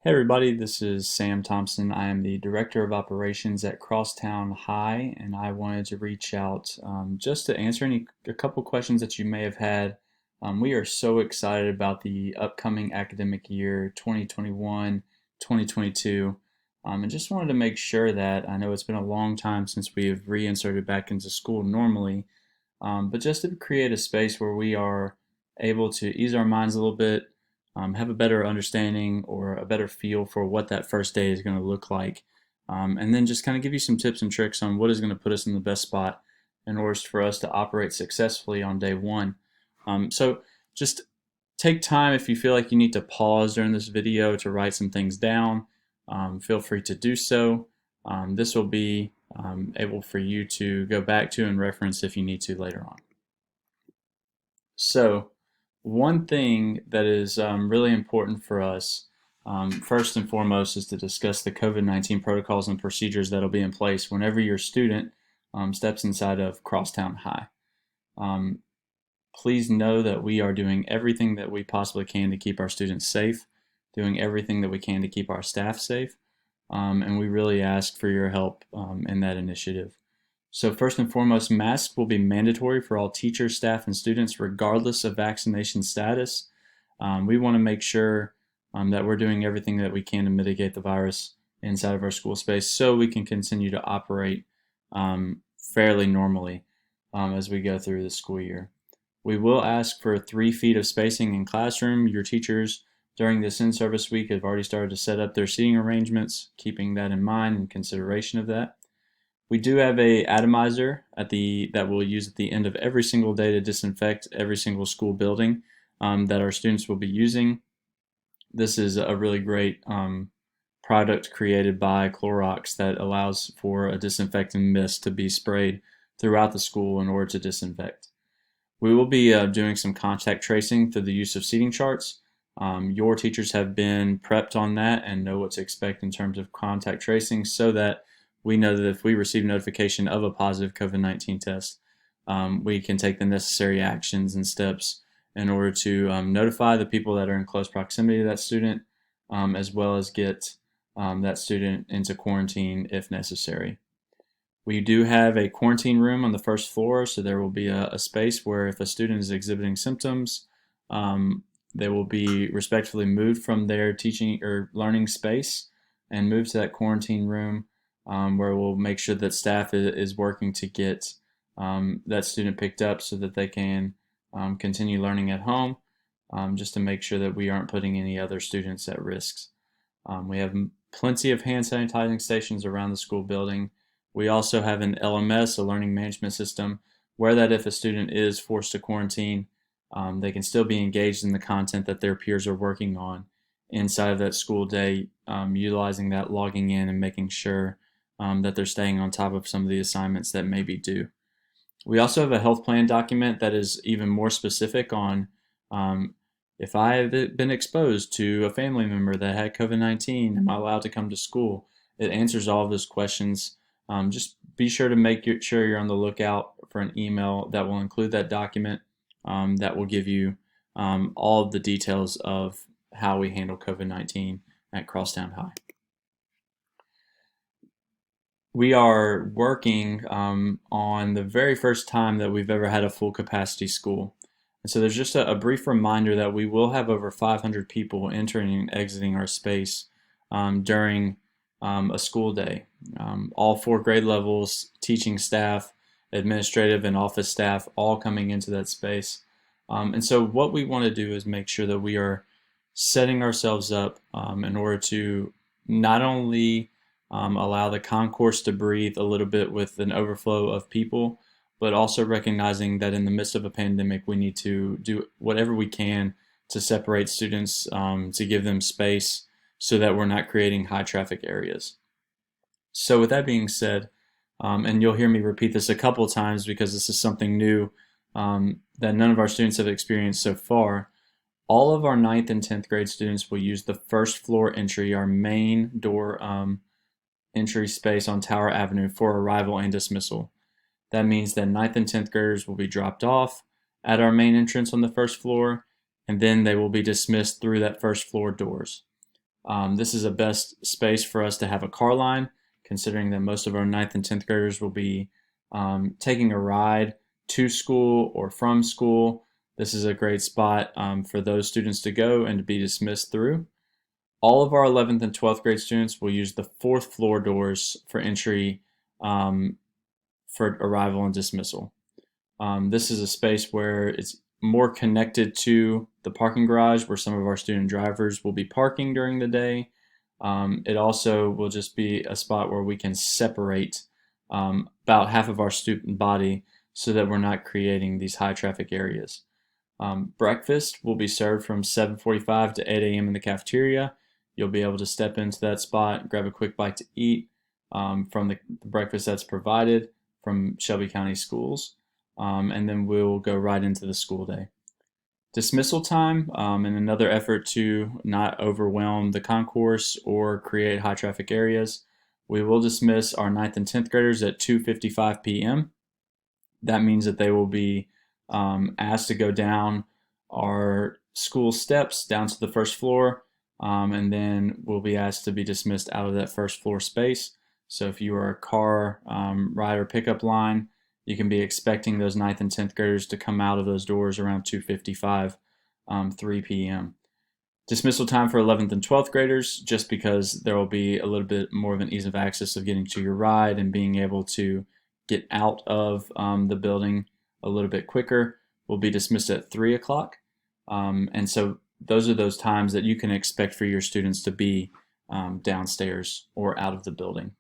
Hey everybody, this is Sam Thompson. I am the Director of Operations at Crosstown High, and I wanted to reach out just to answer a couple questions that you may have had. We are so excited about the upcoming academic year 2021-2022, and just wanted to make sure that I know it's been a long time since we have reinserted back into school normally, but just to create a space where we are able to ease our minds a little bit, have a better understanding or a better feel for what that first day is going to look like. And then just kind of give you some tips and tricks on what is going to put us in the best spot in order for us to operate successfully on day one. So just take time if you feel like you need to pause during this video to write some things down. Feel free to do so. This will be able for you to go back to and reference if you need to later on. So one thing that is really important for us, first and foremost, is to discuss the COVID-19 protocols and procedures that will be in place whenever your student steps inside of Crosstown High. Please know that we are doing everything that we possibly can to keep our students safe, doing everything that we can to keep our staff safe, and we really ask for your help in that initiative. So first and foremost, masks will be mandatory for all teachers, staff, and students regardless of vaccination status. We want to make sure that we're doing everything that we can to mitigate the virus inside of our school space so we can continue to operate fairly normally as we go through the school year. We will ask for 3 feet of spacing in classroom. Your teachers during this in-service week have already started to set up their seating arrangements, keeping that in mind in consideration of that. We do have a atomizer that we'll use at the end of every single day to disinfect every single school building that our students will be using. This is a really great product created by Clorox that allows for a disinfectant mist to be sprayed throughout the school in order to disinfect. We will be doing some contact tracing through the use of seating charts. Your teachers have been prepped on that and know what to expect in terms of contact tracing so that we know that if we receive notification of a positive COVID-19 test, we can take the necessary actions and steps in order to notify the people that are in close proximity to that student, as well as get that student into quarantine if necessary. We do have a quarantine room on the first floor, so there will be a space where if a student is exhibiting symptoms, they will be respectfully moved from their teaching or learning space and moved to that quarantine room where we'll make sure that staff is working to get that student picked up so that they can continue learning at home, just to make sure that we aren't putting any other students at risk. We have plenty of hand sanitizing stations around the school building. We also have an LMS, a learning management system, where that if a student is forced to quarantine, they can still be engaged in the content that their peers are working on inside of that school day, utilizing that, logging in and making sure that they're staying on top of some of the assignments that may be due. We also have a health plan document that is even more specific on if I have been exposed to a family member that had COVID-19, am I allowed to come to school? It answers all of those questions. Just be sure to make sure you're on the lookout for an email that will include that document that will give you all of the details of how we handle COVID-19 at Crosstown High. We are working on the very first time that we've ever had a full capacity school. And so there's just a brief reminder that we will have over 500 people entering and exiting our space during a school day. All 4 grade levels, teaching staff, administrative and office staff, all coming into that space. And so what we want to do is make sure that we are setting ourselves up in order to not only allow the concourse to breathe a little bit with an overflow of people, but also recognizing that in the midst of a pandemic, we need to do whatever we can to separate students, to give them space so that we're not creating high traffic areas. So with that being said, and you'll hear me repeat this a couple of times because this is something new that none of our students have experienced so far, all of our 9th and 10th grade students will use the first floor entry, our main door entry space on Tower Avenue for arrival and dismissal. That means that 9th and 10th graders will be dropped off at our main entrance on the first floor, and then they will be dismissed through that first floor doors. This is a best space for us to have a car line, considering that most of our 9th and 10th graders will be taking a ride to school or from school. This is a great spot for those students to go and to be dismissed through. All of our 11th and 12th grade students will use the 4th floor doors for entry for arrival and dismissal. This is a space where it's more connected to the parking garage where some of our student drivers will be parking during the day. It also will just be a spot where we can separate about half of our student body so that we're not creating these high traffic areas. Breakfast will be served from 7:45 to 8 a.m. in the cafeteria. You'll be able to step into that spot, grab a quick bite to eat from the breakfast that's provided from Shelby County Schools, and then we'll go right into the school day. Dismissal time, in another effort to not overwhelm the concourse or create high traffic areas, we will dismiss our 9th and 10th graders at 2:55 p.m. That means that they will be asked to go down our school steps down to the first floor, and then we'll be asked to be dismissed out of that first floor space. So if you are a car ride or pickup line, you can be expecting those 9th and 10th graders to come out of those doors around 2:55, 3 p.m. Dismissal time for 11th and 12th graders, just because there will be a little bit more of an ease of access of getting to your ride and being able to get out of the building a little bit quicker, will be dismissed at 3 o'clock. And so those are those times that you can expect for your students to be downstairs or out of the building.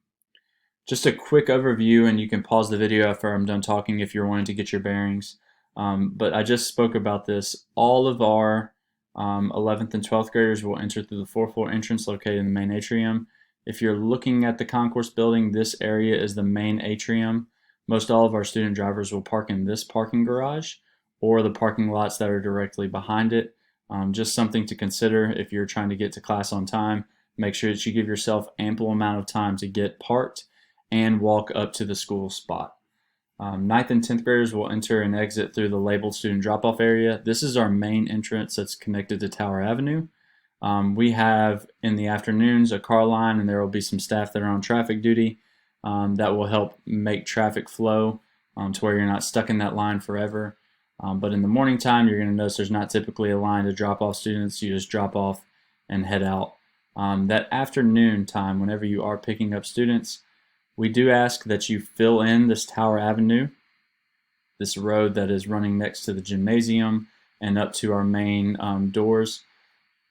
Just a quick overview, and you can pause the video after I'm done talking if you're wanting to get your bearings. But I just spoke about this. All of our 11th and 12th graders will enter through the 4th floor entrance located in the main atrium. If you're looking at the concourse building, this area is the main atrium. Most all of our student drivers will park in this parking garage or the parking lots that are directly behind it. Just something to consider if you're trying to get to class on time. Make sure that you give yourself ample amount of time to get parked and walk up to the school spot. 9th and 10th graders will enter and exit through the labeled student drop-off area. This is our main entrance that's connected to Tower Avenue. We have in the afternoons a car line, and there will be some staff that are on traffic duty that will help make traffic flow to where you're not stuck in that line forever. But in the morning time, you're going to notice there's not typically a line to drop off students. You just drop off and head out. That afternoon time, whenever you are picking up students, we do ask that you fill in this Tower Avenue, this road that is running next to the gymnasium and up to our main doors.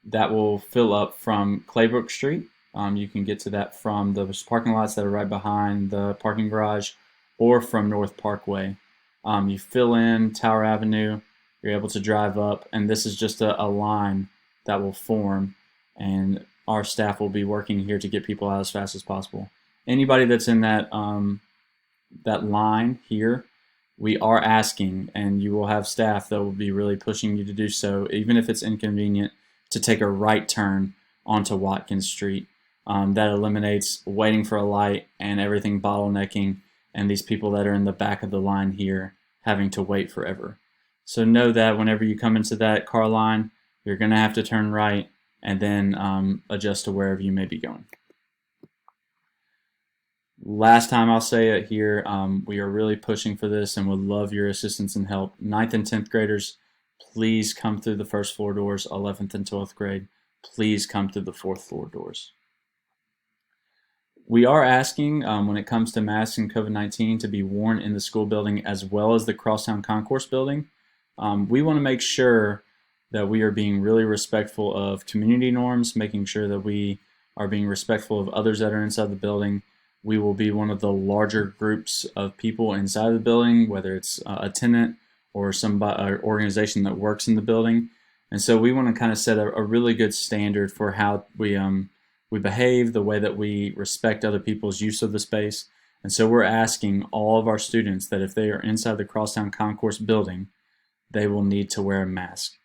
That will fill up from Claybrook Street. You can get to that from those parking lots that are right behind the parking garage or from North Parkway. You fill in Tower Avenue, you're able to drive up, and this is just a line that will form, and our staff will be working here to get people out as fast as possible. Anybody that's in that that line here, we are asking, and you will have staff that will be really pushing you to do so, even if it's inconvenient, to take a right turn onto Watkins Street. That eliminates waiting for a light and everything bottlenecking, and these people that are in the back of the line here having to wait forever. So know that whenever you come into that car line, you're going to have to turn right and then adjust to wherever you may be going. Last time I'll say it here, we are really pushing for this and would love your assistance and help. 9th and 10th graders, please come through the first floor doors. 11th and 12th grade, please come through the 4th floor doors. We are asking, when it comes to masks and COVID-19, to be worn in the school building as well as the Crosstown Concourse building. We want to make sure that we are being really respectful of community norms, making sure that we are being respectful of others that are inside the building. We will be one of the larger groups of people inside the building, whether it's a tenant or somebody, organization that works in the building. And so we want to kind of set a really good standard for how we behave, the way that we respect other people's use of the space. And so we're asking all of our students that if they are inside the Crosstown Concourse building, they will need to wear a mask.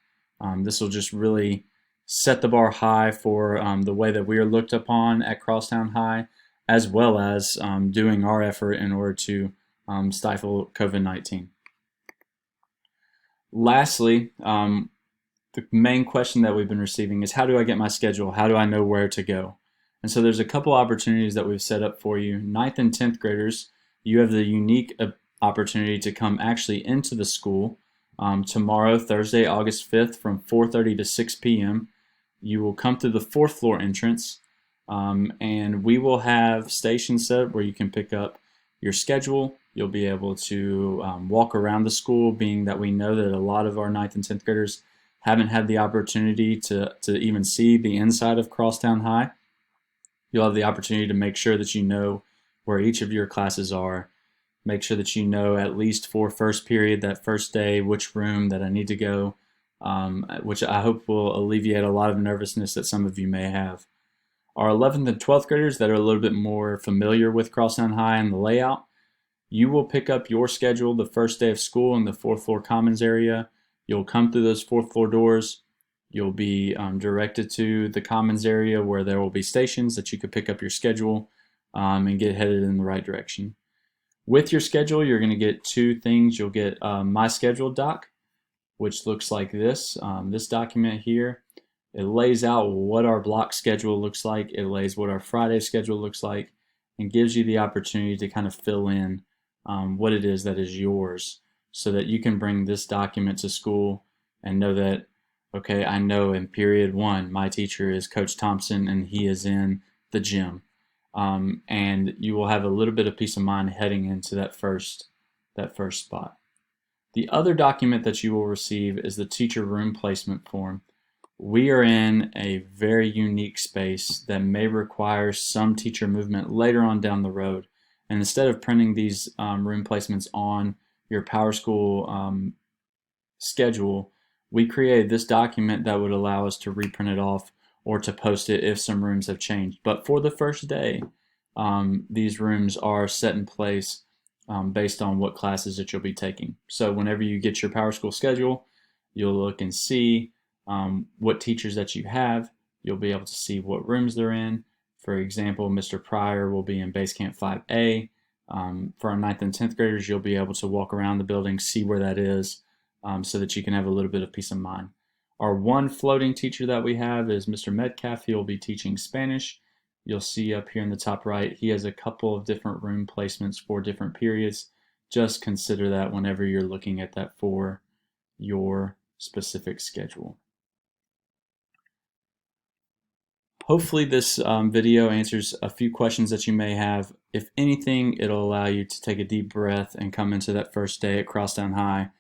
This will just really set the bar high for the way that we are looked upon at Crosstown High, as well as doing our effort in order to stifle COVID-19. Lastly, the main question that we've been receiving is, how do I get my schedule? How do I know where to go? And so there's a couple opportunities that we've set up for you. 9th and 10th graders, you have the unique opportunity to come actually into the school tomorrow, Thursday, August 5th, from 4:30 to 6 p.m. You will come through the 4th floor entrance, and we will have stations set up where you can pick up your schedule. You'll be able to walk around the school, being that we know that a lot of our 9th and 10th graders haven't had the opportunity to even see the inside of Crosstown High. You'll have the opportunity to make sure that you know where each of your classes are. Make sure that you know, at least for first period, that first day, which room that I need to go, which I hope will alleviate a lot of nervousness that some of you may have. Our 11th and 12th graders that are a little bit more familiar with Crosstown High and the layout, you will pick up your schedule the first day of school in the 4th floor commons area. You'll come through those 4th floor doors. You'll be directed to the commons area where there will be stations that you could pick up your schedule and get headed in the right direction. With your schedule, you're going to get two things. You'll get My Schedule doc, which looks like this. This document here, it lays out what our block schedule looks like. It lays what our Friday schedule looks like and gives you the opportunity to kind of fill in what it is that is yours, so that you can bring this document to school and know that, okay, I know in period 1, my teacher is Coach Thompson and he is in the gym. And you will have a little bit of peace of mind heading into that first spot. The other document that you will receive is the teacher room placement form. We are in a very unique space that may require some teacher movement later on down the road. And instead of printing these room placements on your PowerSchool schedule, we created this document that would allow us to reprint it off or to post it if some rooms have changed. But for the first day, these rooms are set in place based on what classes that you'll be taking. So whenever you get your PowerSchool schedule, you'll look and see what teachers that you have. You'll be able to see what rooms they're in. For example, Mr. Pryor will be in Base Camp 5A. For our 9th and 10th graders, you'll be able to walk around the building, see where that is, so that you can have a little bit of peace of mind. Our one floating teacher that we have is Mr. Metcalf. He'll be teaching Spanish. You'll see up here in the top right, he has a couple of different room placements for different periods. Just consider that whenever you're looking at that for your specific schedule. Hopefully this video answers a few questions that you may have. If anything, it'll allow you to take a deep breath and come into that first day at Crosstown High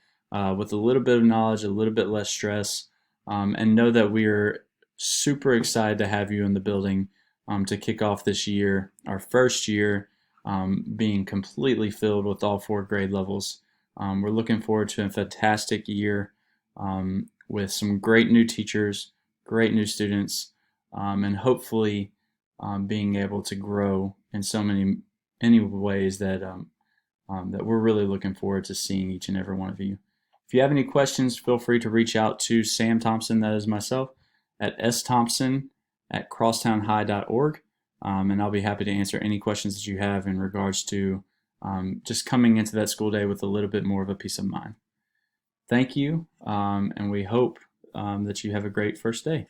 with a little bit of knowledge, a little bit less stress, and know that we're super excited to have you in the building to kick off this year, our first year being completely filled with all 4 grade levels. We're looking forward to a fantastic year with some great new teachers, great new students, and hopefully being able to grow in so many ways that that we're really looking forward to seeing each and every one of you. If you have any questions, feel free to reach out to Sam Thompson, that is myself, at sthompson@crosstownhigh.org, and I'll be happy to answer any questions that you have in regards to just coming into that school day with a little bit more of a peace of mind. Thank you, and we hope that you have a great first day.